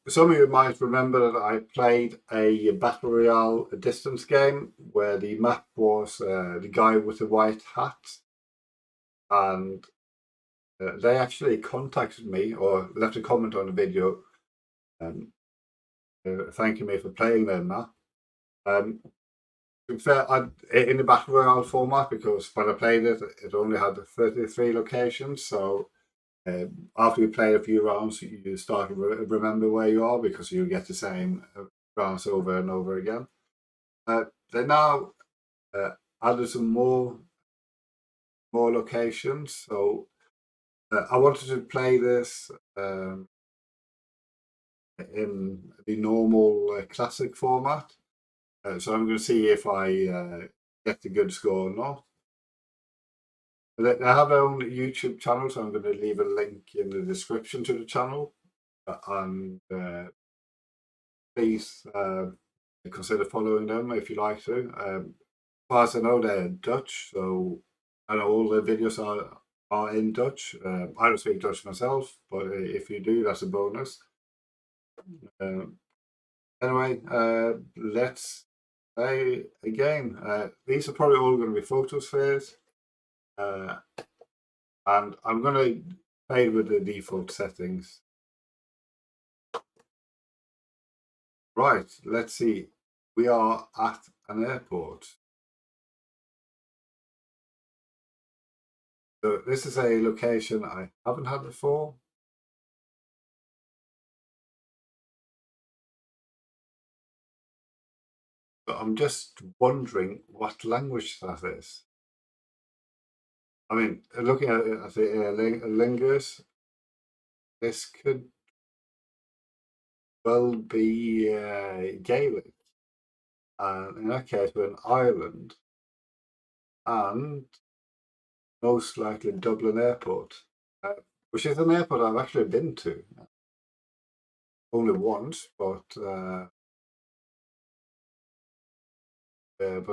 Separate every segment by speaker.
Speaker 1: some of you might remember that I played a Battle Royale Distance game where the map was the guy with the white hat, and they actually contacted me or left a comment on the video, um, thanking me for playing their map. To be fair, in the Battle Royale format, because when I played it, it only had 33 locations, so after you play a few rounds, you start to remember where you are because you get the same rounds over and over again. They now added some more locations, so I wanted to play this in the normal classic format. So I'm going to see if I get the good score or not. They have their own YouTube channel, so I'm going to leave a link in the description to the channel. And please consider following them if you like to. As far as I know, they're Dutch, so I know all their videos are in Dutch. I don't speak Dutch myself, but if you do, that's a bonus. Anyway, let's play a game. These are probably all going to be photo spheres. And I'm going to play with the default settings. Right, let's see. We are at an airport. So this is a location I haven't had before. But I'm just wondering what language that is. I mean, looking at it as a lingus, this could well be Gaelic. And in that case, we're an island. And most likely Dublin Airport, which is an airport I've actually been to. Only once, but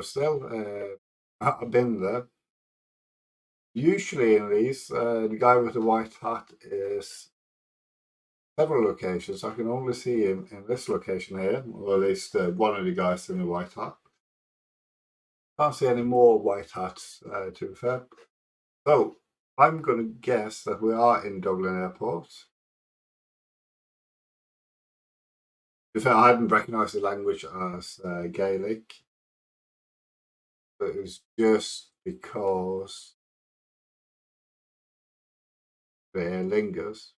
Speaker 1: still, I've been there. Usually in these, the guy with the white hat is several locations. I can only see him in this location here, or at least one of the guys in the white hat. Can't see any more white hats, to be fair. So I'm going to guess that we are in Dublin Airport. To be fair, I hadn't recognised the language as Gaelic, but it was just because the lingers.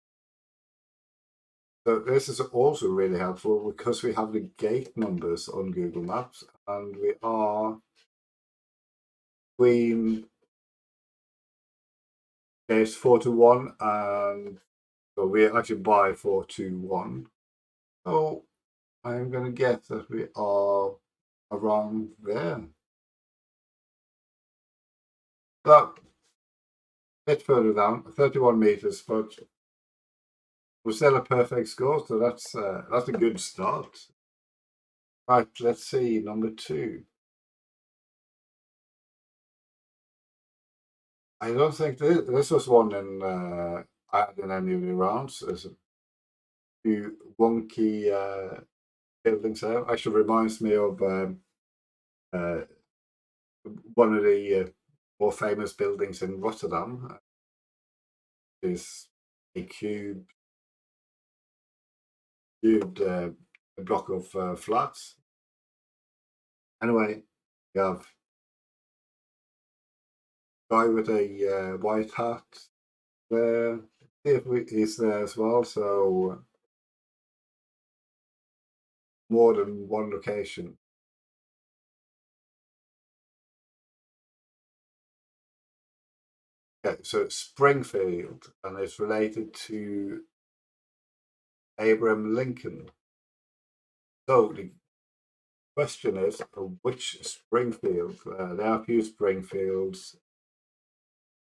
Speaker 1: So this is also really helpful because we have the gate numbers on Google Maps, and we are between gates 421, and so we actually by 421. So I'm going to guess that we are around there. That bit further down, 31 meters, but we're still a perfect score, so that's a good start. Right, let's see number 2. I don't think this was one in any of the rounds. There's a few wonky buildings there. Actually reminds me of one of the more famous buildings in Rotterdam. Is a cubed block of flats. Anyway, we have a guy with a white hat there. See if he's there as well. So more than one location. Okay, so it's Springfield, and it's related to Abraham Lincoln. So the question is, which Springfield? There are a few Springfields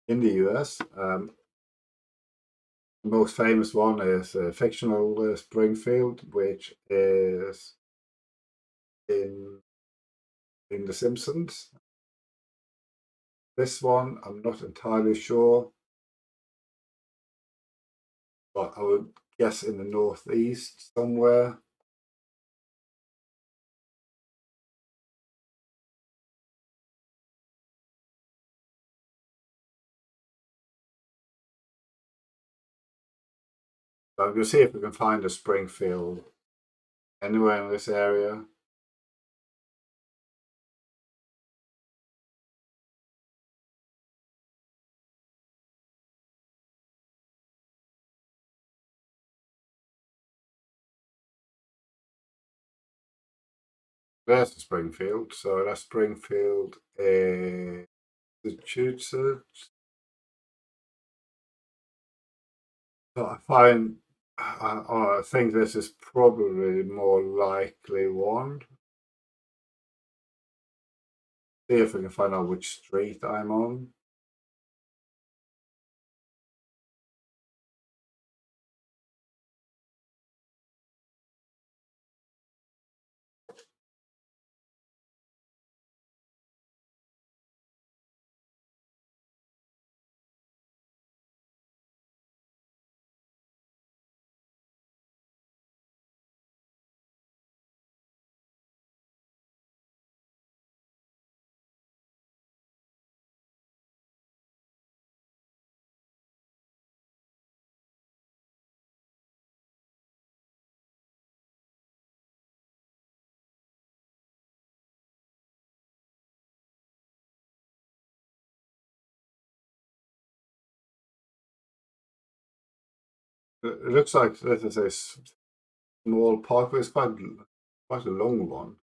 Speaker 1: in the US. The most famous one is fictional Springfield, which is in The Simpsons. This one, I'm not entirely sure, but I would guess in the northeast somewhere. So I'm going to see if we can find a Springfield anywhere in this area. There's the Springfield. So that's Springfield, Massachusetts. So I think this is probably the more likely one. See if we can find out which street I'm on. It looks like this is a small park. It's quite a long one.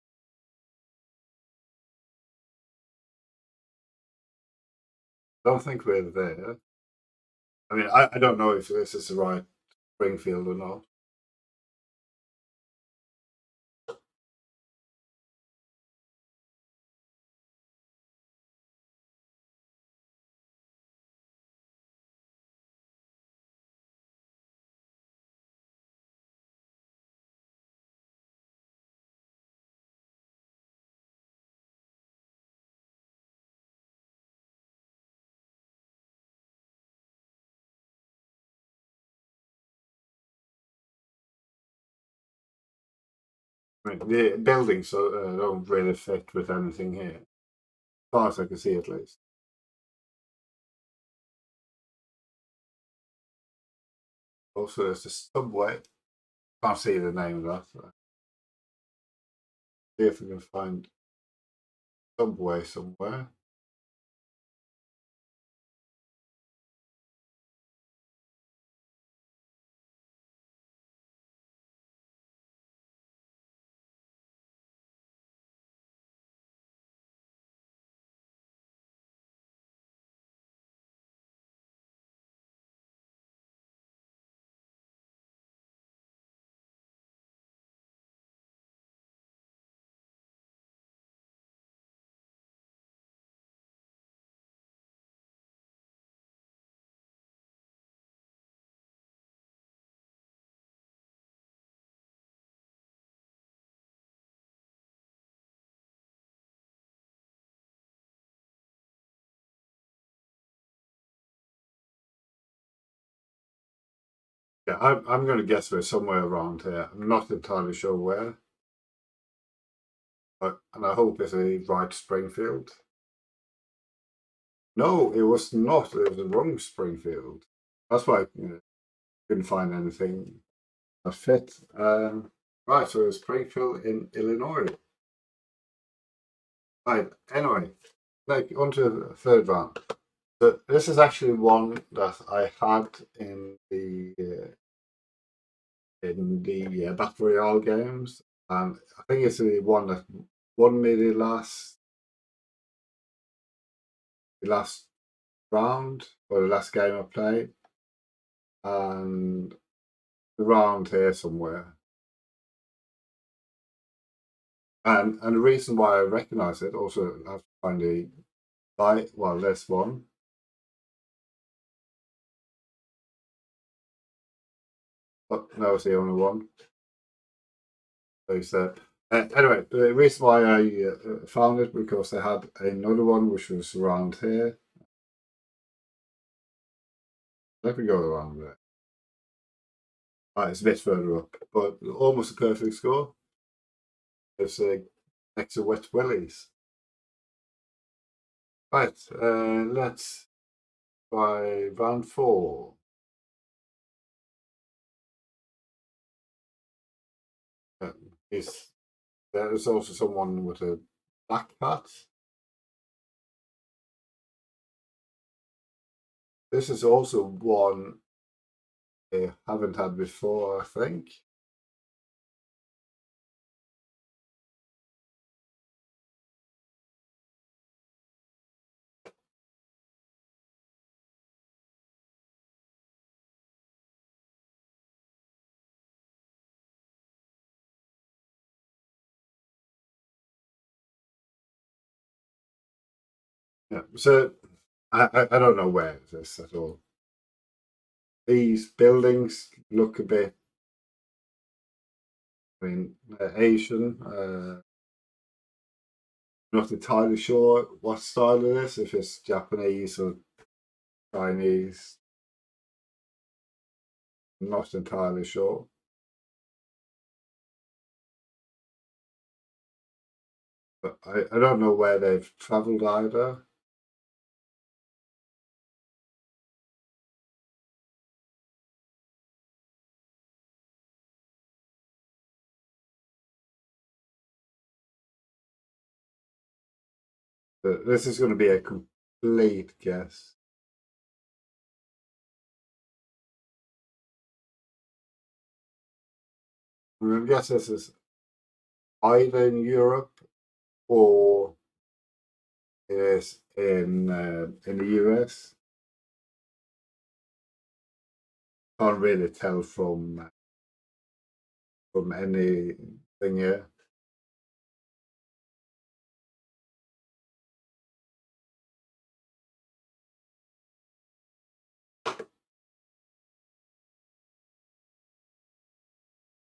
Speaker 1: I don't think we're there. I mean, I don't know if this is the right Springfield or not. I mean, the buildings don't really fit with anything here, as far as I can see at least. Also, there's a subway. Can't see the name of that. See if we can find subway somewhere. Yeah, I'm going to guess we're somewhere around here. I'm not entirely sure where, and I hope it's a right Springfield. No, it was not. It was the wrong Springfield. That's why I couldn't find anything that fit. Right, so it's Springfield in Illinois. Right, anyway, like on to the third round. So this is actually one that I had in the Battle Royale games, and I think it's the one that won me the last round or the last game I played, and around here somewhere. And the reason why I recognise it also I have to find a guy. Well, there's one. Oh, no, it's the only one. So he said. Anyway, the reason why I found it because they had another one which was around here. Let me go around there. It's a bit further up, but almost a perfect score. It's next to Wet Willies. Right, let's try round 4. Uh, is there is also someone with a black hat. This is also one I haven't had before, I think. Yeah, so I don't know where it is at all. These buildings look a bit, I mean, Asian. Not entirely sure what style it is, if it's Japanese or Chinese. Not entirely sure. But I don't know where they've travelled either. But this is going to be a complete guess. I'm going to guess this is either in Europe or it is in the US. Can't really tell from anything here.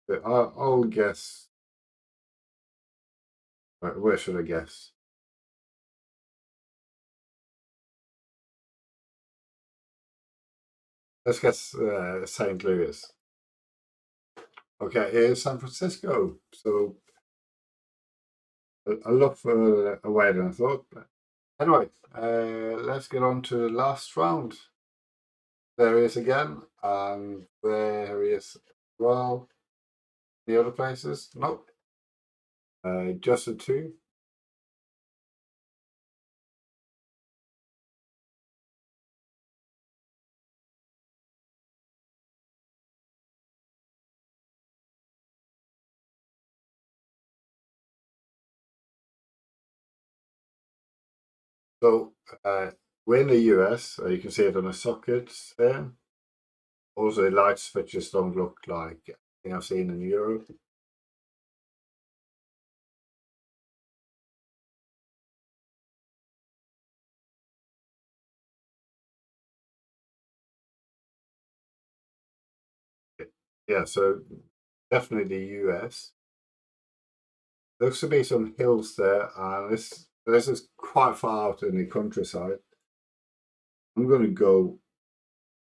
Speaker 1: But I'll guess. Right, where should I guess? Let's guess St. Louis. Okay, here's San Francisco. So a lot further away than I thought. But anyway, let's get on to the last round. There he is again, and there he is as well. The other places? Nope. Just the two. So we're in the US. You can see it on the sockets there. Also, the light switches don't look like anything I've seen in Europe. Yeah, so definitely the US. Looks to be some hills there, and this is quite far out in the countryside. I'm going to go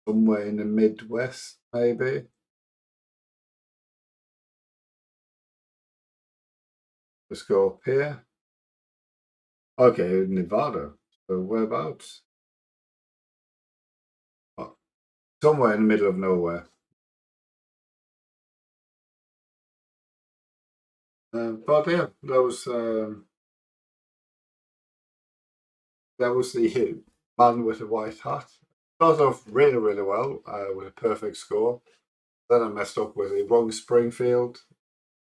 Speaker 1: somewhere in the Midwest, maybe. Let's go up here. Okay, Nevada. So whereabouts? Oh, somewhere in the middle of nowhere. But yeah, that was the man with the white hat. Started off really, really well with a perfect score. Then I messed up with the wrong Springfield.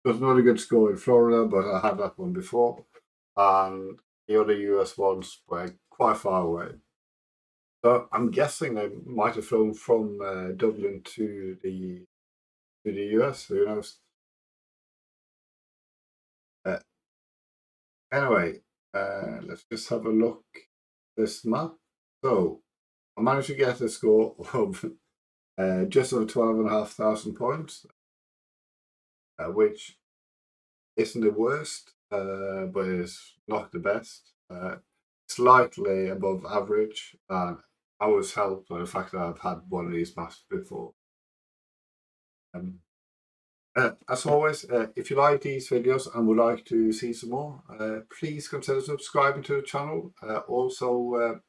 Speaker 1: It was not a good score in Florida, but I had that one before. And the other US ones were quite far away. So I'm guessing they might have flown from Dublin to the US. Who knows? Uh, anyway, let's just have a look at this map. So I managed to get a score of just over 12,500 points, which isn't the worst, but it's not the best. Slightly above average. I was helped by the fact that I've had one of these maps before. As always, if you like these videos and would like to see some more, please consider subscribing to the channel. Also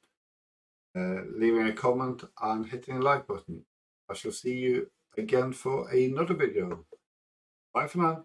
Speaker 1: leaving a comment and hitting the like button. I shall see you again for another video. Bye for now.